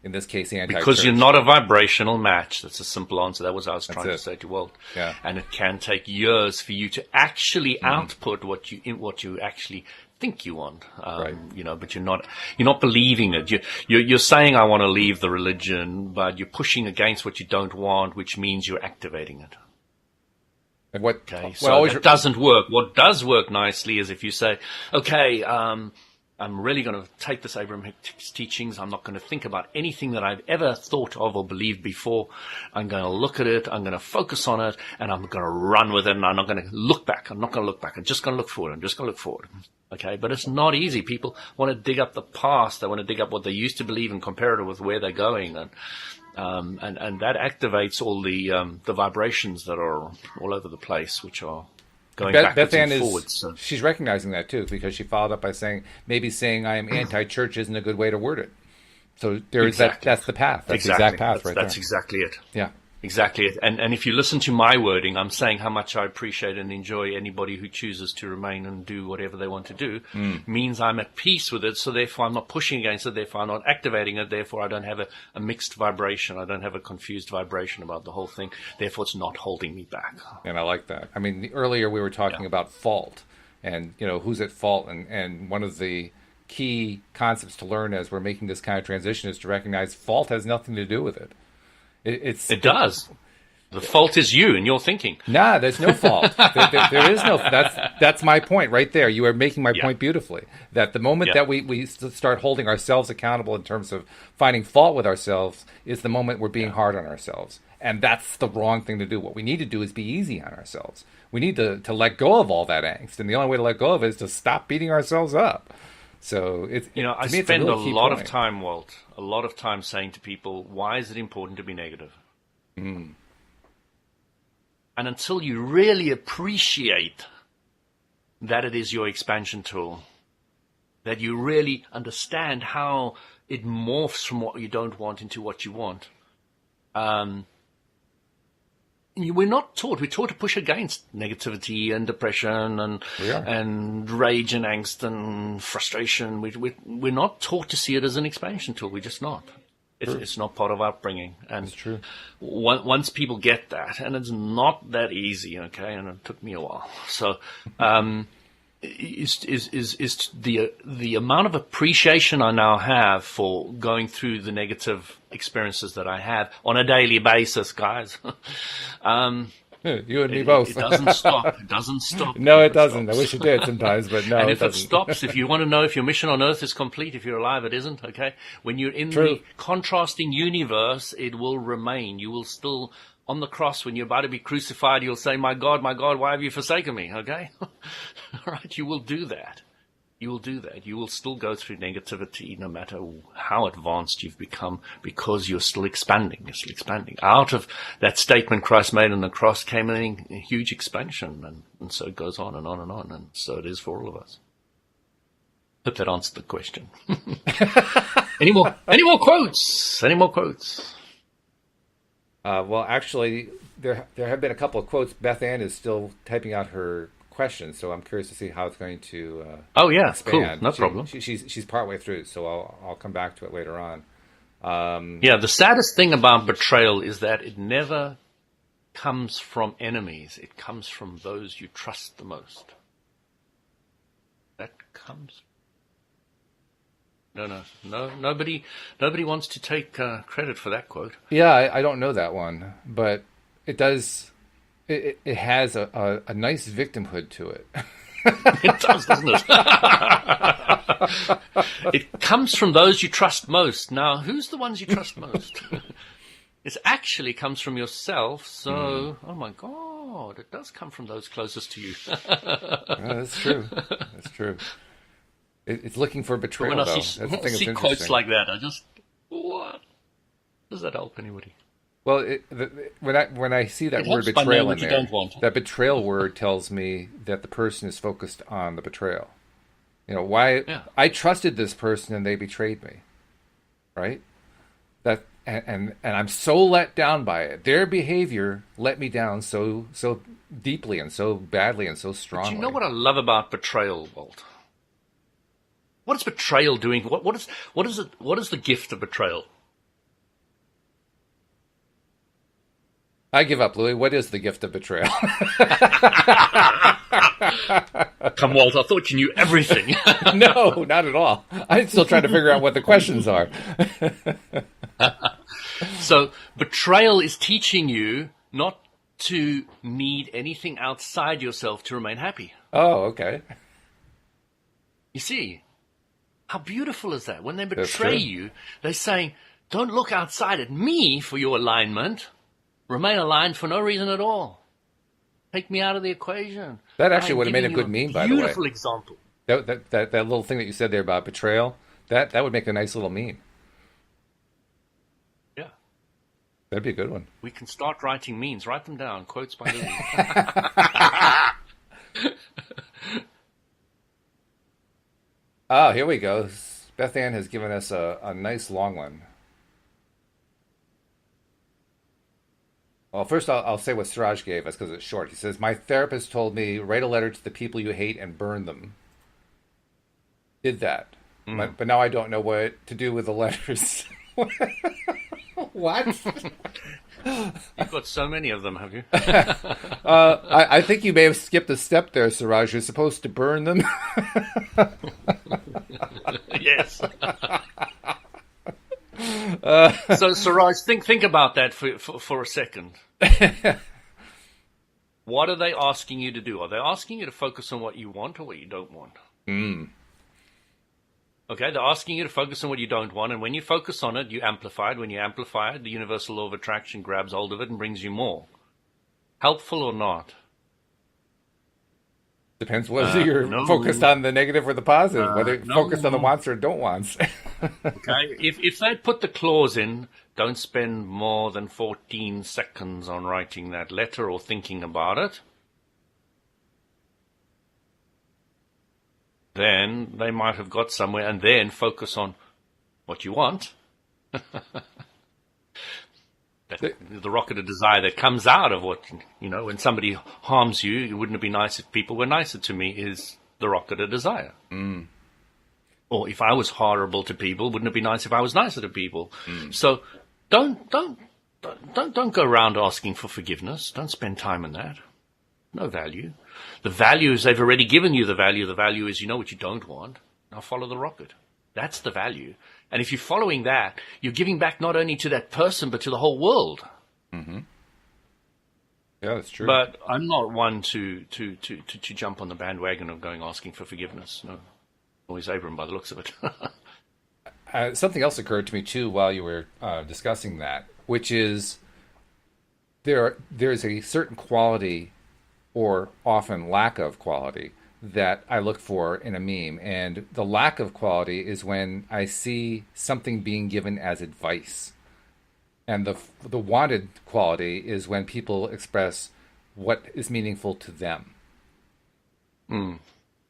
In this case, anti-church. Because you're not a vibrational match. That's a simple answer. That was what I was trying to say to Walt. Yeah. And it can take years for you to actually output what you actually think you want. Right. You know, but you're not believing it. You're saying, I want to leave the religion, but you're pushing against what you don't want, which means you're activating it. And what? Okay. So that doesn't work. What does work nicely is if you say, okay, I'm really going to take this Abraham Hicks teachings. I'm not going to think about anything that I've ever thought of or believed before. I'm going to look at it. I'm going to focus on it, and I'm going to run with it. And I'm not going to look back. I'm not going to look back. I'm just going to look forward. Okay, but it's not easy. People want to dig up the past. They want to dig up what they used to believe and compare it with where they're going, and that activates all the vibrations that are all over the place, which are going backwards and forwards. So. She's recognizing that too, because she followed up by saying I am anti-church isn't a good way to word it. So there is that's the path. That's the exact path right there. That's exactly it. Yeah. Exactly it. And if you listen to my wording, I'm saying how much I appreciate and enjoy anybody who chooses to remain and do whatever they want to do. Means I'm at peace with it, so therefore I'm not pushing against it, therefore I'm not activating it, therefore I don't have a mixed vibration, I don't have a confused vibration about the whole thing, therefore it's not holding me back. And I like that. I mean, earlier we were talking about fault and, you know, who's at fault, and one of the key concepts to learn as we're making this kind of transition is to recognize fault has nothing to do with it. It does. The fault is you and your thinking. Nah, there's no fault. there is no. That's my point right there. You are making my point beautifully. That the moment that we start holding ourselves accountable in terms of finding fault with ourselves is the moment we're being hard on ourselves, and that's the wrong thing to do. What we need to do is be easy on ourselves. We need to let go of all that angst, and the only way to let go of it is to stop beating ourselves up. So it's, you know, I spend a lot of time, Walt, saying to people, why is it important to be negative? And until you really appreciate that it is your expansion tool, that you really understand how it morphs from what you don't want into what you want, we're not taught. We're taught to push against negativity and depression and rage and angst and frustration. We're not taught to see it as an expansion tool. We're just not. It's not part of our upbringing. And it's true. Once people get that, and it's not that easy, okay, and it took me a while. So, is the amount of appreciation I now have for going through the negative experiences that I have on a daily basis, guys. You and me both. It doesn't stop. It doesn't stop. No, it doesn't. I wish it did sometimes, but no, and if it stops, if you want to know if your mission on Earth is complete, if you're alive, it isn't, okay? When you're in the contrasting universe, it will remain. You will still, on the cross, when you're about to be crucified, you'll say, my God, why have you forsaken me, okay? All right, you will do that. You will do that. You will still go through negativity no matter how advanced you've become, because you're still expanding. You're still expanding. Out of that statement Christ made on the cross came a huge expansion, and so it goes on and on and on, and so it is for all of us. Hope that answered the question. Any more quotes? Any more quotes? Well, actually, there have been a couple of quotes. Beth Ann is still typing out her questions, so I'm curious to see how it's going to Oh yeah, cool, expand. no problem. She's partway through, so I'll come back to it later on. Yeah, the saddest thing about betrayal is that it never comes from enemies. It comes from those you trust the most. That comes. No. Nobody wants to take credit for that quote. Yeah, I don't know that one, but it does. It has a nice victimhood to it. It does, doesn't it? It comes from those you trust most. Now, who's the ones you trust most? It actually comes from yourself. So, oh my God, it does come from those closest to you. That's true. That's true. It's looking for betrayal, When I though. see, That's the thing that's see interesting. quotes like that, I just, what? Does that help anybody? Well, when I see that It word helps by betrayal knowing in what you there, don't want. that betrayal word tells me that the person is focused on the betrayal. You know, why Yeah. I trusted this person and they betrayed me, right? That and I'm so let down by it. Their behavior let me down so deeply and so badly and so Do strongly. you know what I love about betrayal, Walt? What is betrayal doing? What is the gift of betrayal? I give up, Louis. What is the gift of betrayal? Come, Walt, I thought you knew everything. No, not at all. I'm still trying to figure out what the questions are. So betrayal is teaching you not to need anything outside yourself to remain happy. Oh, okay. You see, how beautiful is that? When they That's betray true. you, they're saying, don't look outside at me for your alignment. Remain aligned for no reason at all. Take me out of the equation. That actually I'm would have made a giving good you meme, by the way. Beautiful example. That little thing that you said there about betrayal, that would make a nice little meme. Yeah. That'd be a good one. We can start writing memes. Write them down. Quotes by Louis. Oh, here we go. Beth Ann has given us a nice long one. Well, first I'll say what Siraj gave us because it's short. He says, "My therapist told me write a letter to the people you hate and burn them. Did that, but now I don't know what to do with the letters." What? You've got so many of them, have you? I think you may have skipped a step there, Siraj. You're supposed to burn them. Yes. So, Siraj, think about that for a second. What are they asking you to do? Are they asking you to focus on what you want or what you don't want? Okay, they're asking you to focus on what you don't want, and when you focus on it, you amplify it. When you amplify it, the universal law of attraction grabs hold of it and brings you more. Helpful or not? Depends whether you're no. focused on the negative or the positive, whether you're no. focused on the wants or don't wants. Okay, if they put the clause in, don't spend more than 14 seconds on writing that letter or thinking about it, then they might have got somewhere, and then focus on what you want. The rocket of desire that comes out of what, when somebody harms you, it wouldn't it be nice if people were nicer to me, is the rocket of desire. Or if I was horrible to people, wouldn't it be nice if I was nicer to people? So don't go around asking for forgiveness. Don't spend time on that. No value. The value is they've already given you the value. The value is you know what you don't want. Now follow the rocket. That's the value. And if you're following that, you're giving back not only to that person, but to the whole world. Mm-hmm. Yeah, that's true. But I'm not one to jump on the bandwagon of going asking for forgiveness. No. Always Abram by the looks of it. Something else occurred to me, too, while you were discussing that, which is there is a certain quality or often lack of quality that I look for in a meme. And the lack of quality is when I see something being given as advice. And the wanted quality is when people express what is meaningful to them. And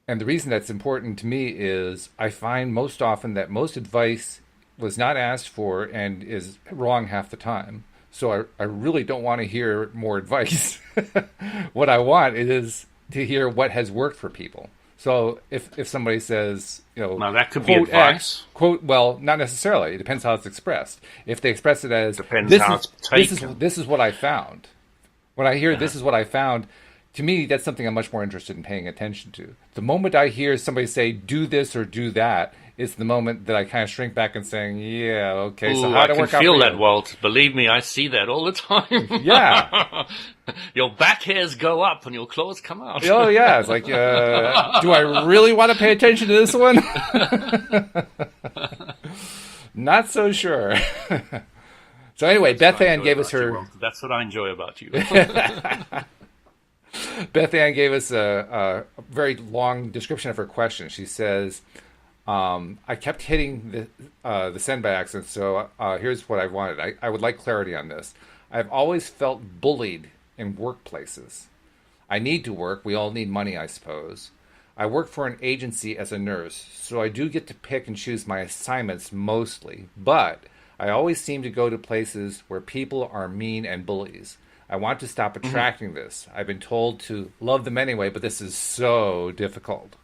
the reason that's important to me is I find most often that most advice was not asked for and is wrong half the time. So I really don't want to hear more advice. What I want is to hear what has worked for people. So if somebody says, Now that could be quote advice. X, quote, well, not necessarily. It depends how it's expressed. If they express it as, Depends how it's taken. this is what I found. When I hear this is what I found, to me, that's something I'm much more interested in paying attention to. The moment I hear somebody say, do this or do that, is the moment that I kind of shrink back and saying, yeah, okay, so how I to can work out feel for that, you? Walt. Believe me, I see that all the time. Yeah. Your back hairs go up and your claws come out. Oh, yeah. It's like, do I really want to pay attention to this one? Not so sure. So anyway, Beth Ann gave us her... That's what I enjoy about you. Beth Ann gave us a very long description of her question. She says, I kept hitting the send by accident, so here's what I wanted. I would like clarity on this. I've always felt bullied in workplaces. I need to work. We all need money, I suppose. I work for an agency as a nurse, so I do get to pick and choose my assignments mostly, but I always seem to go to places where people are mean and bullies. I want to stop attracting this. I've been told to love them anyway, but this is so difficult.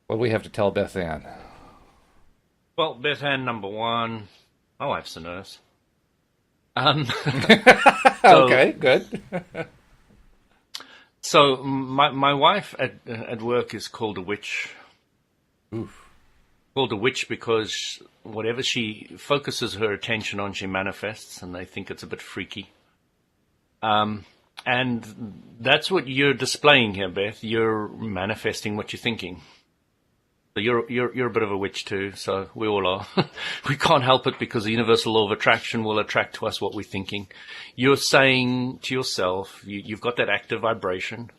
What do we have to tell Beth Ann? Well, Beth Ann, number one, my wife's a nurse. Okay, good. So my wife at work is called a witch. Oof. Called a witch because whatever she focuses her attention on, she manifests, and they think it's a bit freaky. And that's what you're displaying here, Beth. You're manifesting what you're thinking. So you're a bit of a witch too. So we all are. We can't help it because the universal law of attraction will attract to us what we're thinking. You're saying to yourself, you've got that active vibration.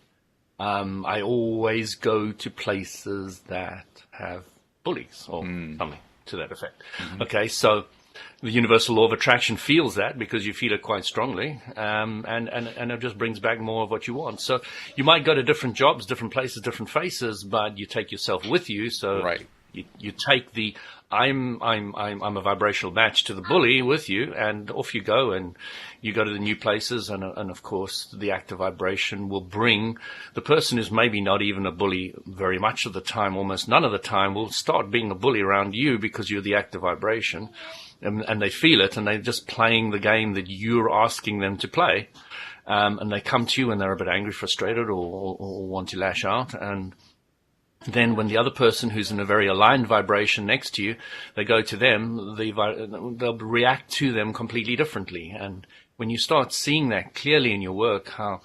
I always go to places that have bullies or something to that effect. Mm-hmm. Okay, so the universal law of attraction feels that because you feel it quite strongly, and it just brings back more of what you want. So you might go to different jobs, different places, different faces, but you take yourself with you. So right. You take the I'm a vibrational match to the bully with you, and off you go, and you go to the new places, and of course the active vibration will bring the person who's maybe not even a bully very much of the time, almost none of the time, will start being a bully around you because you're the active vibration, and they feel it, and they're just playing the game that you're asking them to play, and they come to you and they're a bit angry, frustrated, or want to lash out, and then when the other person who's in a very aligned vibration next to you, they go to them, they'll react to them completely differently. And when you start seeing that clearly in your work, how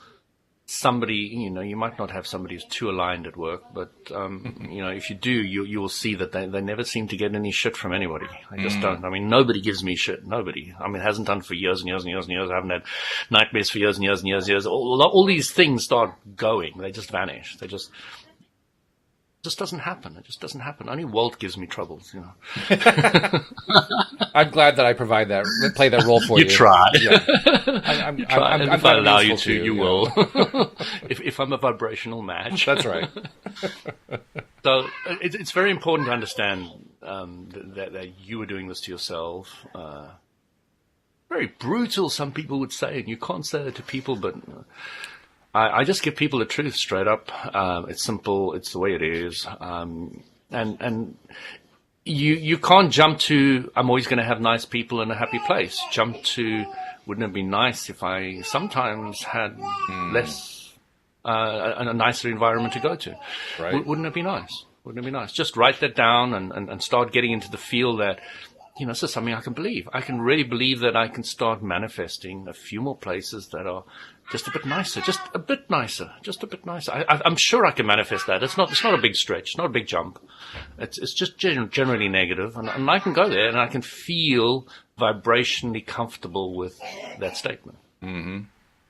somebody, you might not have somebody who's too aligned at work, but, if you do, you will see that they never seem to get any shit from anybody. They just don't. I mean, nobody gives me shit. Nobody. I mean, it hasn't done for years and years and years and years. I haven't had nightmares for years and years and years and years. All these things start going. They just vanish. It just doesn't happen. It just doesn't happen. Only Walt gives me troubles, I'm glad that I play that role for you. You try. Yeah. You try. And if I allow you to, you will. if I'm a vibrational match. That's right. So it's very important to understand that you are doing this to yourself. Very brutal, some people would say, and you can't say that to people, but I just give people the truth straight up. It's simple. It's the way it is. And you can't jump to, I'm always going to have nice people in a happy place. Jump to, wouldn't it be nice if I sometimes had less, a nicer environment to go to? Right. Wouldn't it be nice? Wouldn't it be nice? Just write that down and start getting into the feel that, this is something I can believe. I can really believe that I can start manifesting a few more places that are just a bit nicer, just a bit nicer. I'm sure I can manifest that. It's not a big stretch, it's not a big jump. It's just generally negative, and I can go there and I can feel vibrationally comfortable with that statement. Mm-hmm.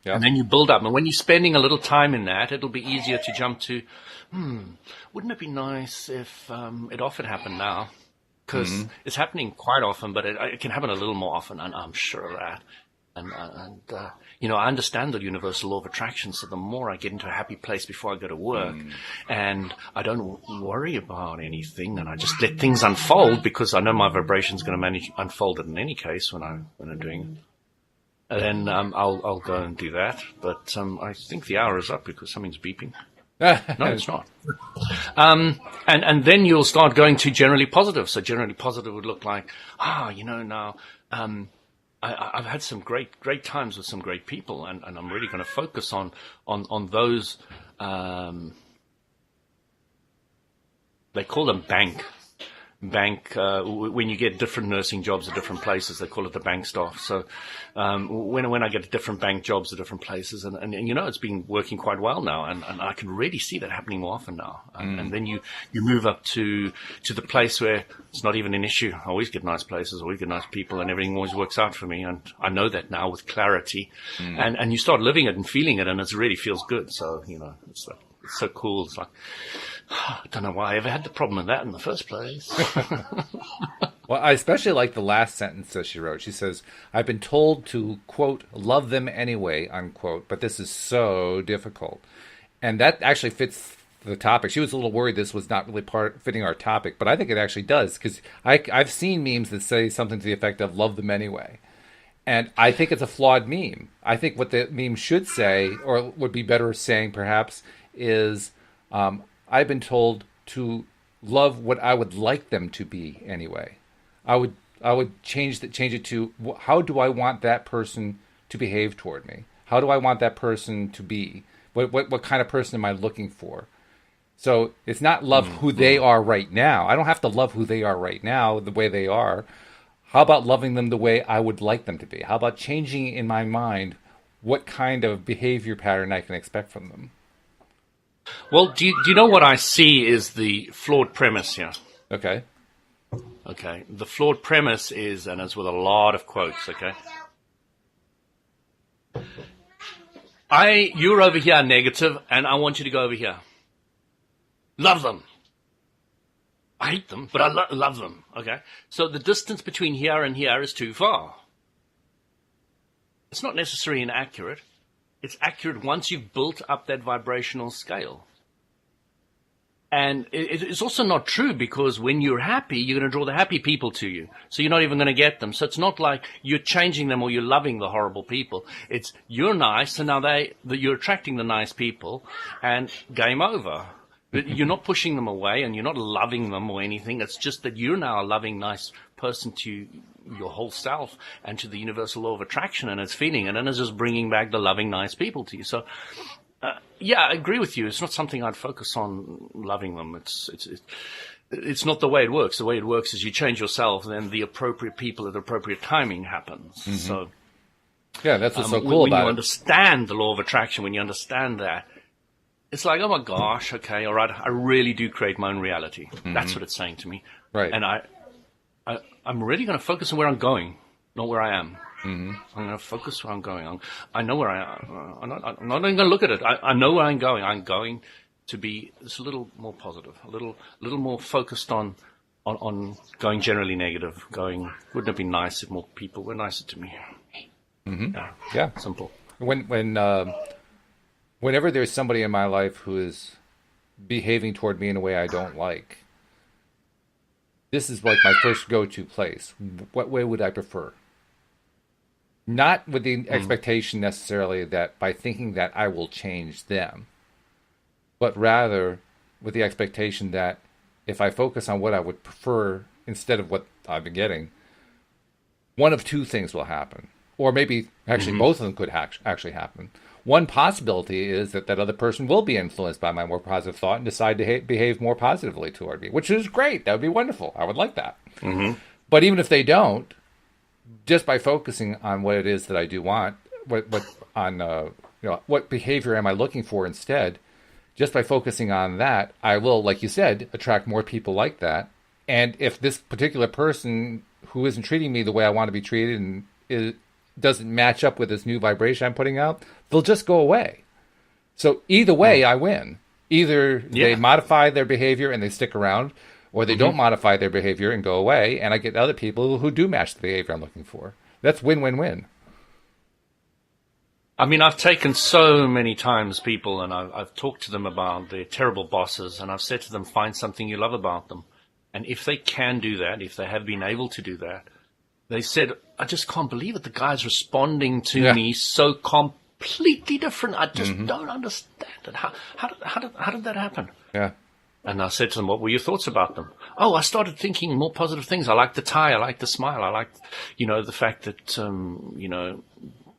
Yeah. And then you build up, and when you're spending a little time in that, it'll be easier to jump to, wouldn't it be nice if it often happened now? Because it's happening quite often, but it can happen a little more often, and I'm sure of that. And I understand the universal law of attraction, so the more I get into a happy place before I go to work, and I don't worry about anything, and I just let things unfold, because I know my vibration's going to unfold it in any case when I'm doing then I'll go and do that. But I think the hour is up because something's beeping. No, it's not. And then you'll start going to generally positive. So generally positive would look like, now I've had some great times with some great people, and I'm really going to focus on those. They call them bank. When you get different nursing jobs at different places, they call it the bank staff. So when I get different bank jobs at different places, and it's been working quite well now, and I can really see that happening more often now. And then you move up to the place where it's not even an issue. I always get nice places, always get nice people, and everything always works out for me. And I know that now with clarity, and you start living it and feeling it, and it really feels good. So it's so cool. It's like, I don't know why I ever had the problem with that in the first place. Well, I especially like the last sentence that she wrote. She says, I've been told to, quote, love them anyway, unquote, but this is so difficult. And that actually fits the topic. She was a little worried this was not really fitting our topic, but I think it actually does, because I've seen memes that say something to the effect of love them anyway. And I think it's a flawed meme. I think what the meme should say, or would be better saying perhaps, is I've been told to love what I would like them to be anyway. I would change it to, how do I want that person to behave toward me? How do I want that person to be? What kind of person am I looking for? So it's not love who they are right now. I don't have to love who they are right now the way they are. How about loving them the way I would like them to be? How about changing in my mind what kind of behavior pattern I can expect from them? Well, do you know what I see is the flawed premise here? Okay. The flawed premise is, and it's with a lot of quotes, okay? You're over here negative, and I want you to go over here. Love them. I hate them, but I love them, okay? So the distance between here and here is too far. It's not necessarily inaccurate. It's accurate once you've built up that vibrational scale. And it's also not true, because when you're happy, you're going to draw the happy people to you. So you're not even going to get them. So it's not like you're changing them or you're loving the horrible people. It's you're nice, and now you're attracting the nice people, and game over. But you're not pushing them away, and you're not loving them or anything. It's just that you're now a loving, nice person to your whole self and to the universal law of attraction, and it's feeling it, and it's just bringing back the loving, nice people to you. So, I agree with you. It's not something I'd focus on loving them. It's not the way it works. The way it works is you change yourself, and then the appropriate people at the appropriate timing happens. Mm-hmm. So, yeah, that's what's so cool about it. When you understand the law of attraction, when you understand that, it's like, oh my gosh, okay, all right, I really do create my own reality. Mm-hmm. That's what it's saying to me. Right. And I'm really going to focus on where I'm going, not where I am. Mm-hmm. I'm going to focus where I'm going. I know where I am. I'm not even going to look at it. I know where I'm going. I'm going to be just a little more positive, a little more focused on going generally negative, going, wouldn't it be nice if more people were nicer to me? Mm-hmm. Yeah. Simple. Whenever there's somebody in my life who is behaving toward me in a way I don't like, this is like my first go-to place. What way would I prefer? Not with the expectation necessarily that by thinking that I will change them, but rather with the expectation that if I focus on what I would prefer instead of what I've been getting, one of two things will happen. Or maybe actually both of them could actually happen. One possibility is that other person will be influenced by my more positive thought and decide to behave more positively toward me, which is great. That would be wonderful. I would like that. Mm-hmm. But even if they don't, just by focusing on what it is that I do want, what behavior am I looking for instead, just by focusing on that, I will, like you said, attract more people like that. And if this particular person who isn't treating me the way I want to be treated and doesn't match up with this new vibration I'm putting out, they'll just go away. So either way, I win. Either they modify their behavior and they stick around, or they don't modify their behavior and go away, and I get other people who do match the behavior I'm looking for. That's win-win-win. I mean, I've taken so many times people, and I've talked to them about their terrible bosses, and I've said to them, find something you love about them. And if they can do that, if they have been able to do that, they said I just can't believe it. The guy's responding to me so completely different. I just don't understand it. How did that happen? Yeah. And I said to them, what were your thoughts about them? Oh, I started thinking more positive things. I liked the tie. I liked the smile. I liked, the fact that,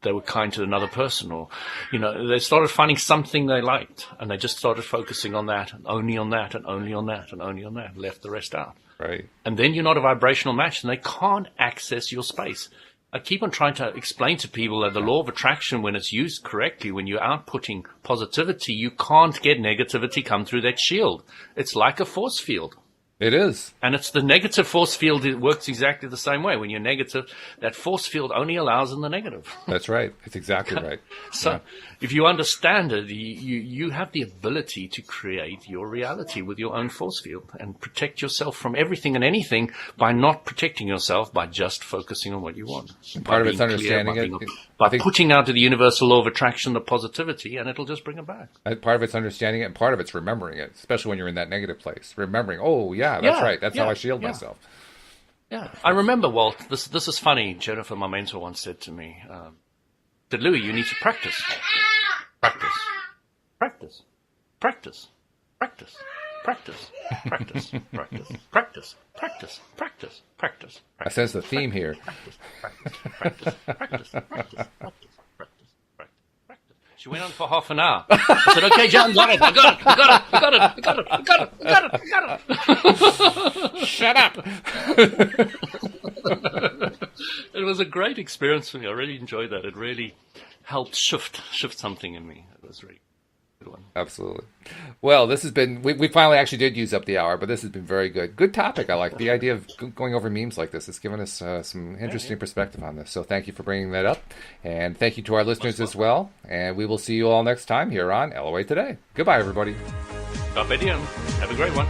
they were kind to another person, or, they started finding something they liked, and they just started focusing on that, and only on that, and only on that, and only on that, left the rest out. Right. And then you're not a vibrational match, and they can't access your space. I keep on trying to explain to people that the law of attraction, when it's used correctly, when you're outputting positivity, you can't get negativity come through that shield. It's like a force field. It is. And it's the negative force field. It works exactly the same way. When you're negative, that force field only allows in the negative. That's right. It's exactly right. So if you understand it, you have the ability to create your reality with your own force field and protect yourself from everything and anything by not protecting yourself, by just focusing on what you want. Part of it's understanding it. By putting out to the universal law of attraction the positivity, and it'll just bring it back. Part of it's understanding it, and part of it's remembering it, especially when you're in that negative place. Remembering, that's right. That's how I shield myself. Yeah. I remember, Walt, this is funny. Jennifer, my mentor, once said to me, said, Louis, you need to practice. Practice. Practice. Practice. Practice. Practice. Practice. Practice. Practice. Practice. Practice. Practice. I sense the theme here. Practice. Practice. Practice. Practice. Practice. She went on for half an hour. I said, okay, John, got it. I got it. Shut up. It was a great experience for me. I really enjoyed that. It really helped shift something in me. It was really a good one. Absolutely. Well, this has been, we finally actually did use up the hour, but this has been very good. Good topic. I like the idea of going over memes like this. It's given us some interesting perspective on this. So thank you for bringing that up. And thank you to our listeners as well. And we will see you all next time here on LOA Today. Goodbye, everybody. Carpe diem. Have a great one.